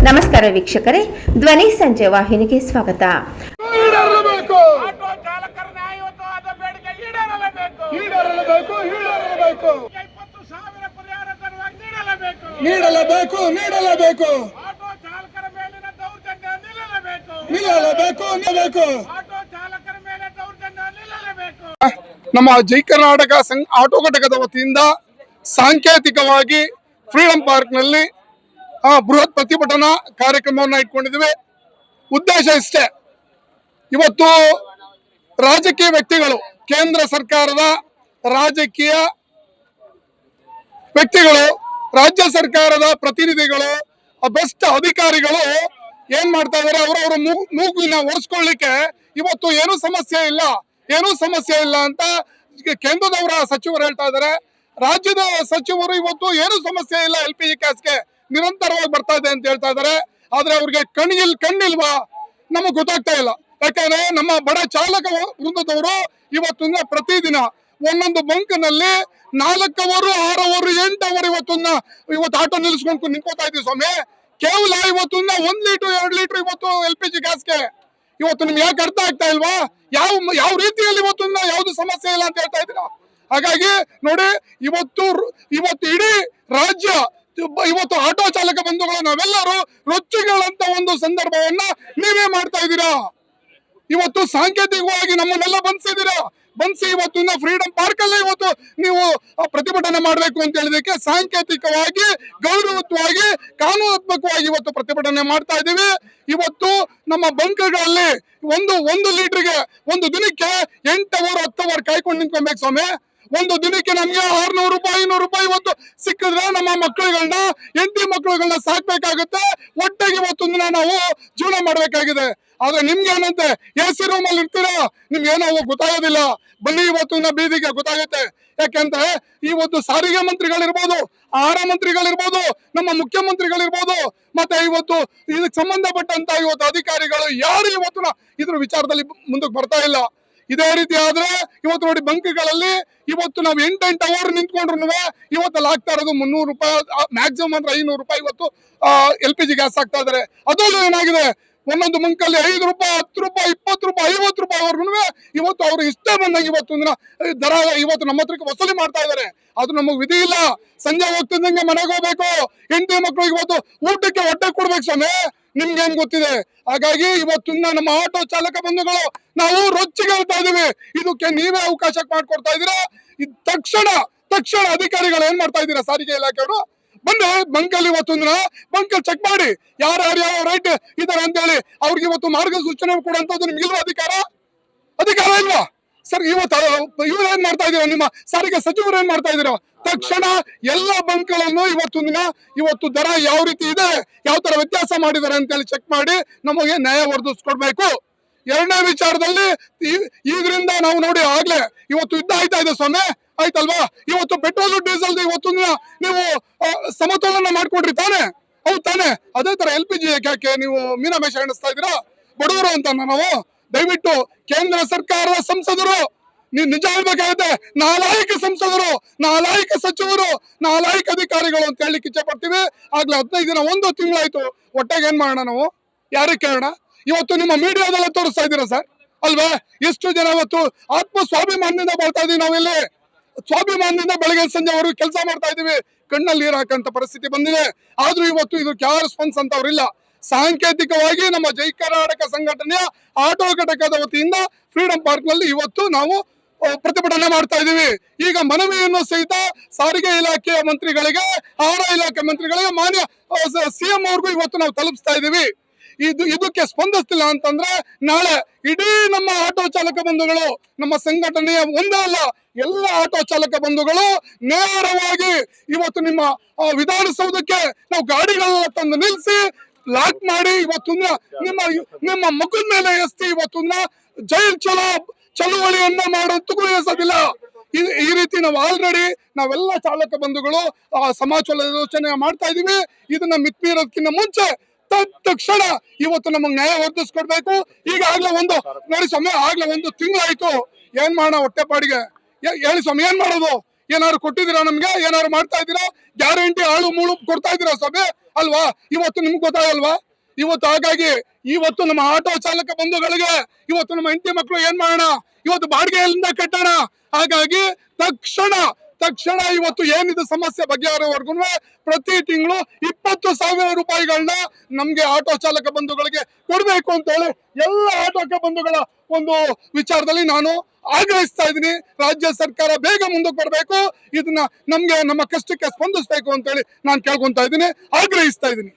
ನಮಸ್ಕಾರ ವೀಕ್ಷಕರೇ, ಧ್ವನಿ ಸಂಜೆ ವಾಹಿನಿಗೆ ಸ್ವಾಗತ. ನಮ್ಮ ಜೈ ಕರ್ನಾಟಕ ಆಟೋ ಘಟಕದ ವತಿಯಿಂದ ಸಾಂಕೇತಿಕವಾಗಿ ಫ್ರೀಡಂ ಪಾರ್ಕ್ ನಲ್ಲಿ ಬೃಹತ್ ಪ್ರತಿಭಟನಾ ಕಾರ್ಯಕ್ರಮವನ್ನು ಇಟ್ಕೊಂಡಿದ್ದೀವಿ. ಉದ್ದೇಶ ಇಷ್ಟೇ, ಇವತ್ತು ರಾಜಕೀಯ ವ್ಯಕ್ತಿಗಳು, ಕೇಂದ್ರ ಸರ್ಕಾರದ ರಾಜಕೀಯ ವ್ಯಕ್ತಿಗಳು, ರಾಜ್ಯ ಸರ್ಕಾರದ ಪ್ರತಿನಿಧಿಗಳು, ಭ್ರಷ್ಟ ಅಧಿಕಾರಿಗಳು ಏನ್ ಮಾಡ್ತಾ ಇದಾರೆ, ಅವರವರ ಮೂಗಿನ ಒರೆಸ್ಕೊಳ್ಳಿಕ್ಕೆ ಇವತ್ತು ಏನೂ ಸಮಸ್ಯೆ ಇಲ್ಲ ಅಂತ ಕೇಂದ್ರದವರ ಸಚಿವರು ಹೇಳ್ತಾ ಇದಾರೆ. ರಾಜ್ಯದ ಸಚಿವರು ಇವತ್ತು ಏನು ಸಮಸ್ಯೆ ಇಲ್ಲ, LPG ಗ್ಯಾಸ್ಗೆ ನಿರಂತರವಾಗಿ ಬರ್ತಾ ಇದೆ ಅಂತ ಹೇಳ್ತಾ ಇದಾರೆ. ಆದ್ರೆ ಅವ್ರಿಗೆ ಕಣ್ಣಿಲ್ವಾ ನಮಗ್ ಗೊತ್ತಾಗ್ತಾ ಇಲ್ಲ. ಯಾಕಂದ್ರೆ ನಮ್ಮ ಬಡ ಚಾಲಕ ವೃಂದದವರು ಇವತ್ತು ಪ್ರತಿದಿನ ಒಂದೊಂದು ಬಂಕ್ ನಲ್ಲಿ 4 ಅವರ್ 6 ಅವರ್ 8 ಅವರ್ ಇವತ್ತು ಆಟೋ ನಿಲ್ಸ್ಕೊಂಡು ನಿಂತ್ಕೋತಾ ಇದೀವಿ ಸ್ವಾಮಿ. ಕೇವಲ ಇವತ್ತು 1 ಲೀಟರ್ 2 ಲೀಟರ್ ಇವತ್ತು LPG ಗ್ಯಾಸ್ಗೆ ಇವತ್ತು ನಿಮ್ಗೆ ಯಾಕೆ ಅರ್ಥ ಆಗ್ತಾ ಇಲ್ವಾ? ಯಾವ ರೀತಿಯಲ್ಲಿ ಇವತ್ತು ಯಾವ್ದು ಸಮಸ್ಯೆ ಇಲ್ಲ ಅಂತ ಹೇಳ್ತಾ ಇದ್ದೀರಾ? ಹಾಗಾಗಿ ನೋಡಿ, ಇವತ್ತು ಇಡೀ ರಾಜ್ಯ ಇವತ್ತು ಆಟೋ ಚಾಲಕ ಬಂಧುಗಳು ನಾವೆಲ್ಲರೂ ರೊಚ್ಚಿಗಳಂತ ಒಂದು ಸಂದರ್ಭವನ್ನ ನೀವೇ ಮಾಡ್ತಾ ಇದ್ದೀರಾ. ಇವತ್ತು ಸಾಂಕೇತಿಕವಾಗಿ ನಮ್ಮನ್ನೆಲ್ಲ ಬಂಧಿಸಿ ಇವತ್ತು ಫ್ರೀಡಂ ಪಾರ್ಕ್ ಅಲ್ಲೇ ಇವತ್ತು ನೀವು ಪ್ರತಿಭಟನೆ ಮಾಡಬೇಕು ಅಂತ ಹೇಳಿದಕ್ಕೆ ಸಾಂಕೇತಿಕವಾಗಿ, ಗೌರವಯುತವಾಗಿ, ಕಾನೂನಾತ್ಮಕವಾಗಿ ಇವತ್ತು ಪ್ರತಿಭಟನೆ ಮಾಡ್ತಾ ಇದ್ದೀವಿ. ಇವತ್ತು ನಮ್ಮ ಬಂಕ್ಗಳಲ್ಲಿ ಒಂದು ಲೀಟರ್ಗೆ ಒಂದು ದಿನಕ್ಕೆ 8 ಅವರ್ 10 ಅವರ್ ಕಾಯ್ಕೊಂಡು ನಿಂತ್ಕೊಬೇಕು ಸ್ವಾಮಿ. ಒಂದು ದಿನಕ್ಕೆ ನಮ್ಗೆ 600 ರೂಪಾಯಿ 500 ರೂಪಾಯಿ ಇವತ್ತು ಸಿಕ್ಕಿದ್ರೆ ನಮ್ಮ ಮಕ್ಕಳುಗಳನ್ನ, ಹೆಂಡತಿ ಮಕ್ಕಳುಗಳನ್ನ ಸಾಕ್ಬೇಕಾಗುತ್ತೆ. ಒಟ್ಟಿಗೆ ಇವತ್ತು ನಾವು ಜೀವನ ಮಾಡ್ಬೇಕಾಗಿದೆ. ಆದ್ರೆ ನಿಮ್ಗೆ ಏನಂತೆ, AC ರೂಮ್ ಅಲ್ಲಿ ಇರ್ತೀರಾ, ನಿಮ್ಗೆ ಏನೋ ಗೊತ್ತಾಗೋದಿಲ್ಲ. ಬನ್ನಿ ಇವತ್ತು ಬೀದಿಗೆ ಗೊತ್ತಾಗುತ್ತೆ. ಯಾಕೆಂದ್ರೆ ಇವತ್ತು ಸಾರಿಗೆ ಮಂತ್ರಿಗಳಿರ್ಬೋದು, ಆಹಾರ ಮಂತ್ರಿಗಳಿರ್ಬೋದು, ನಮ್ಮ ಮುಖ್ಯಮಂತ್ರಿಗಳಿರ್ಬೋದು, ಮತ್ತೆ ಇವತ್ತು ಇದಕ್ಕೆ ಸಂಬಂಧಪಟ್ಟಂತ ಇವತ್ತು ಅಧಿಕಾರಿಗಳು ಯಾರು ಇವತ್ತು ಇದ್ರ ವಿಚಾರದಲ್ಲಿ ಮುಂದಕ್ಕೆ ಬರ್ತಾ ಇಲ್ಲ. ಇದೇ ರೀತಿ ಆದ್ರೆ ಇವತ್ತು ನೋಡಿ, ಬಂಕ್ಗಳಲ್ಲಿ ಇವತ್ತು ನಾವು 8 ಅವರ್ ನಿಂತ್ಕೊಂಡ್ರು ಇವತ್ತಲ್ಲಿ ಆಗ್ತಾ ಇರೋದು 300 ರೂಪಾಯಿ, ಮ್ಯಾಕ್ಸಿಮಮ್ ಅಂದ್ರೆ 500 ರೂಪಾಯಿ ಇವತ್ತು LPG ಗ್ಯಾಸ್ ಆಗ್ತಾ ಇದಾರೆ. ಅದರಲ್ಲೂ ಏನಾಗಿದೆ, ಒಂದೊಂದು ಬಂಕಲ್ಲಿ 5 ರೂಪಾಯಿ 10 ರೂಪಾಯಿ 20 ರೂಪಾಯಿ 50 ರೂಪಾಯಿವರೆಗೂ ಇವತ್ತು ಅವ್ರು ಇಷ್ಟ ಬಂದಾಗ ಇವತ್ತು ದರ ಇವತ್ತು ನಮ್ಮ ಹತ್ರಕ್ಕೆ ವಸೂಲಿ ಮಾಡ್ತಾ ಇದಾರೆ. ಅದು ನಮಗ್ ವಿಧಿ ಇಲ್ಲ. ಸಂಜೆ ಹೋಗ್ತಿದ್ದಂಗೆ ಮನೆಗೆ ಹೋಗ್ಬೇಕು, ಹೆಂಡತಿ ಮಕ್ಕಳು ಇವತ್ತು ಊಟಕ್ಕೆ ಹೊಟ್ಟೆ ಕೊಡ್ಬೇಕು ಸ್ವಾಮಿ. ನಿಮ್ಗೆ ಏನ್ ಗೊತ್ತಿದೆ? ಹಾಗಾಗಿ ಇವತ್ತು ನಮ್ಮ ಆಟೋ ಚಾಲಕ ಬಂಧುಗಳು ನಾವು ರೊಚ್ಚಿಗೆ ಹೇಳ್ತಾ ಇದೀವಿ. ಇದಕ್ಕೆ ನೀವೇ ಅವಕಾಶ ಮಾಡ್ಕೊಡ್ತಾ ಇದೀರಾ. ತಕ್ಷಣ ಅಧಿಕಾರಿಗಳು ಏನ್ ಮಾಡ್ತಾ ಇದ್ದೀರಾ, ಸಾರಿಗೆ ಇಲಾಖೆಯವರು ಬಂದು ಬಂಕಲ್ಲಿ ಇವತ್ತು ಬಂಕಲ್ಲಿ ಚೆಕ್ ಮಾಡಿ ಯಾರ್ಯಾರು ಯಾವ ರೈಟ್ ಇದಾರೆ ಅಂತ ಹೇಳಿ ಅವ್ರಿಗೆ ಇವತ್ತು ಮಾರ್ಗಸೂಚನೆ ಕೊಡುವಂತದ್ದು ನಿಮ್ಗೆ ಇಲ್ವಾ? ಅಧಿಕಾರ ಇಲ್ವಾ ಸರ್? ಇವ್ರು ಏನ್ ಮಾಡ್ತಾ ಇದೀರ, ನಿಮ್ಮ ಸಾರಿಗೆ ಸಚಿವರು ಏನ್ ಮಾಡ್ತಾ ಇದೀರ? ತಕ್ಷಣ ಎಲ್ಲ ಬಂಕ್ಗಳನ್ನು ಇವತ್ತು ದರ ಯಾವ ರೀತಿ ಇದೆ, ಯಾವ ತರ ವ್ಯತ್ಯಾಸ ಮಾಡಿದ್ದಾರೆ ಅಂತ ಹೇಳಿ ಚೆಕ್ ಮಾಡಿ ನಮಗೆ ನ್ಯಾಯ ಒದಗಿಸ್ಕೊಡ್ಬೇಕು. ಎರಡನೇ ವಿಚಾರದಲ್ಲಿ ಇದರಿಂದ ನಾವು ನೋಡಿ ಆಗ್ಲೇ ಇವತ್ತು ಯುದ್ಧ ಆಯ್ತಾ ಇದೆ ಸ್ವಾಮಿ, ಆಯ್ತಲ್ವಾ? ಇವತ್ತು ಪೆಟ್ರೋಲ್ ಡೀಸೆಲ್ ಇವತ್ತು ನೀವು ಸಮತೋಲನ ಮಾಡ್ಕೊಡ್ರಿ ತಾನೆ, ಹೌದು ತಾನೆ? ಅದೇ ತರ LPG ಯಾಕೆ ನೀವು ಮೀನಾಮೇಷ ಎಣಿಸ್ತಾ ಇದೀರಾ ಬಡವರು ಅಂತ? ನಾವು ದಯವಿಟ್ಟು ಕೇಂದ್ರ ಸರ್ಕಾರದ ಸಂಸದರು ನಿಜ ಹೇಳ್ಬೇಕಾಗುತ್ತೆ. ನಾಲಾಯಕ ಸಂಸದರು, ನಾಲಾಯಕ ಸಚಿವರು, ನಾಲಾಯಕ ಅಧಿಕಾರಿಗಳು ಅಂತ ಹೇಳಲಿಕ್ಕೆ ಇಚ್ಛೆ ಪಡ್ತೀವಿ. ಆಗ್ಲೇ 15 ದಿನ 1 ತಿಂಗಳಾಯ್ತು. ಒಟ್ಟಾಗಿ ಏನ್ ಮಾಡೋಣ ನಾವು? ಯಾರಿಗೆ ಕೇಳೋಣ? ಇವತ್ತು ನಿಮ್ಮ ಮೀಡಿಯಾದಲ್ಲ ತೋರಿಸ್ತಾ ಇದ್ದೀರಾ ಸರ್, ಅಲ್ವೇ? ಎಷ್ಟು ಜನ ಇವತ್ತು ಆತ್ಮ ಸ್ವಾಭಿಮಾನದಿಂದ ಬರ್ತಾ ಇದೀವಿ ನಾವಿಲ್ಲಿ. ಸ್ವಾಭಿಮಾನದಿಂದ ಬೆಳಗ್ಗೆ ಸಂಜೆವರೆಗೂ ಕೆಲಸ ಮಾಡ್ತಾ ಇದೀವಿ. ಕಣ್ಣಲ್ಲಿ ನೀರು ಹಾಕಂತ ಪರಿಸ್ಥಿತಿ ಬಂದಿದೆ. ಆದ್ರೂ ಇವತ್ತು ಇದಕ್ಕೆ ಯಾರು ಸ್ಪಂದಿಸ ಅಂತವ್ರಿಲ್ಲ. ಸಾಂಕೇತಿಕವಾಗಿ ನಮ್ಮ ಜೈ ಕರ್ನಾಟಕ ಸಂಘಟನೆಯ ಆಟೋ ಘಟಕದ ವತಿಯಿಂದ ಫ್ರೀಡಂ ಪಾರ್ಕ್ ನಲ್ಲಿ ಇವತ್ತು ನಾವು ಪ್ರತಿಭಟನೆ ಮಾಡ್ತಾ ಇದೀವಿ. ಈಗ ಮನವಿಯನ್ನು ಸಹಿತ ಸಾರಿಗೆ ಇಲಾಖೆಯ ಮಂತ್ರಿಗಳಿಗೆ, ಆಹಾರ ಇಲಾಖೆ ಮಂತ್ರಿಗಳಿಗೆ, ಮಾನ್ಯ CM ಅವ್ರಿಗೂ ಇವತ್ತು ನಾವು ತಲುಪಿಸ್ತಾ ಇದೀವಿ. ಇದಕ್ಕೆ ಸ್ಪಂದಿಸ್ತಿಲ್ಲ ಅಂತಂದ್ರೆ ನಾಳೆ ಇಡೀ ನಮ್ಮ ಆಟೋ ಚಾಲಕ ಬಂಧುಗಳು, ನಮ್ಮ ಸಂಘಟನೆಯ ಒಂದೇ ಅಲ್ಲ ಎಲ್ಲ ಆಟೋ ಚಾಲಕ ಬಂಧುಗಳು ನೇರವಾಗಿ ಇವತ್ತು ನಿಮ್ಮ ವಿಧಾನಸೌಧಕ್ಕೆ ನಾವು ಗಾಡಿಗಳನ್ನ ತಂದು ನಿಲ್ಲಿಸಿ ಲಾಕ್ ಮಾಡಿ ಇವತ್ತು ನಿಮ್ಮ ಮುಖದ ಮೇಲೆ ಎಸ್ತಿ ಇವತ್ತು ಜೈಲ್ ಚಳುವಳಿಯನ್ನ ಮಾಡೋದಕ್ಕೂ ಎಸೋದಿಲ್ಲ. ಈ ರೀತಿ ನಾವು ಆಲ್ರೆಡಿ ನಾವೆಲ್ಲ ಚಾಲಕ ಬಂಧುಗಳು ಸಮಾಲೋಚನೆ ಮಾಡ್ತಾ ಇದೀವಿ. ಇದನ್ನ ಮಿತ್ಮೀರೋದಕ್ಕಿಂತ ಮುಂಚೆ ತಕ್ಷಣ ಇವತ್ತು ನಮಗೆ ನ್ಯಾಯ ಒದಗಿಸ್ಕೊಡ್ಬೇಕು. ಈಗಾಗ್ಲೇ ನೋಡಿ ಸ್ವಾಮಿ, ಆಗ್ಲೇ 1 ತಿಂಗಳಾಯ್ತು. ಏನ್ ಮಾಡೋಣ ಹೊಟ್ಟೆಪಾಡಿಗೆ? ಹೇಳಿ ಸ್ವಾಮಿ, ಏನ್ ಮಾಡೋದು? ಏನಾದ್ರು ಕೊಟ್ಟಿದ್ದೀರಾ ನಮ್ಗೆ? ಏನಾದ್ರು ಮಾಡ್ತಾ ಇದ್ದೀರಾ? ಗ್ಯಾರಂಟಿ ಆಳು ಮೂಳು ಕೊಡ್ತಾ ಇದ್ದೀರಾ ಸ್ವಾಮಿ? ಅಲ್ವಾ? ಇವತ್ತು ನಿಮ್ಗೆ ಗೊತ್ತಾಗಲ್ವಾ? ಇವತ್ತು ಹಾಗಾಗಿ ಇವತ್ತು ನಮ್ಮ ಆಟೋ ಚಾಲಕ ಬಂಧುಗಳಿಗೆ ಇವತ್ತು ನಮ್ಮ ಹೆಂಡತಿ ಮಕ್ಕಳು ಏನ್ ಮಾಡೋಣ? ಇವತ್ತು ಬಾಡಿಗೆಯಿಂದ ಕಟ್ಟೋಣ. ಹಾಗಾಗಿ ತಕ್ಷಣ ಇವತ್ತು ಏನಿದೆ ಸಮಸ್ಯೆ ಬಗೆಹರೋವರೆಗೂ ಪ್ರತಿ ತಿಂಗಳು 20,000 ರೂಪಾಯಿಗಳನ್ನ ನಮ್ಗೆ ಆಟೋ ಚಾಲಕ ಬಂಧುಗಳಿಗೆ ಕೊಡ್ಬೇಕು ಅಂತ ಹೇಳಿ ಎಲ್ಲ ಆಟೋ ಬಂಧುಗಳ ಒಂದು ವಿಚಾರದಲ್ಲಿ ನಾನು ಆಗ್ರಹಿಸ್ತಾ ಇದ್ದೀನಿ. ರಾಜ್ಯ ಸರ್ಕಾರ ಬೇಗ ಮುಂದಕ್ಕೆ ಬರಬೇಕು, ಇದನ್ನ ನಮ್ಗೆ ನಮ್ಮ ಕಷ್ಟಕ್ಕೆ ಸ್ಪಂದಿಸಬೇಕು ಅಂತ ಹೇಳಿ ನಾನು ಕೇಳ್ಕೊಂತಾ ಇದ್ದೀನಿ, ಆಗ್ರಹಿಸ್ತಾ ಇದ್ದೀನಿ.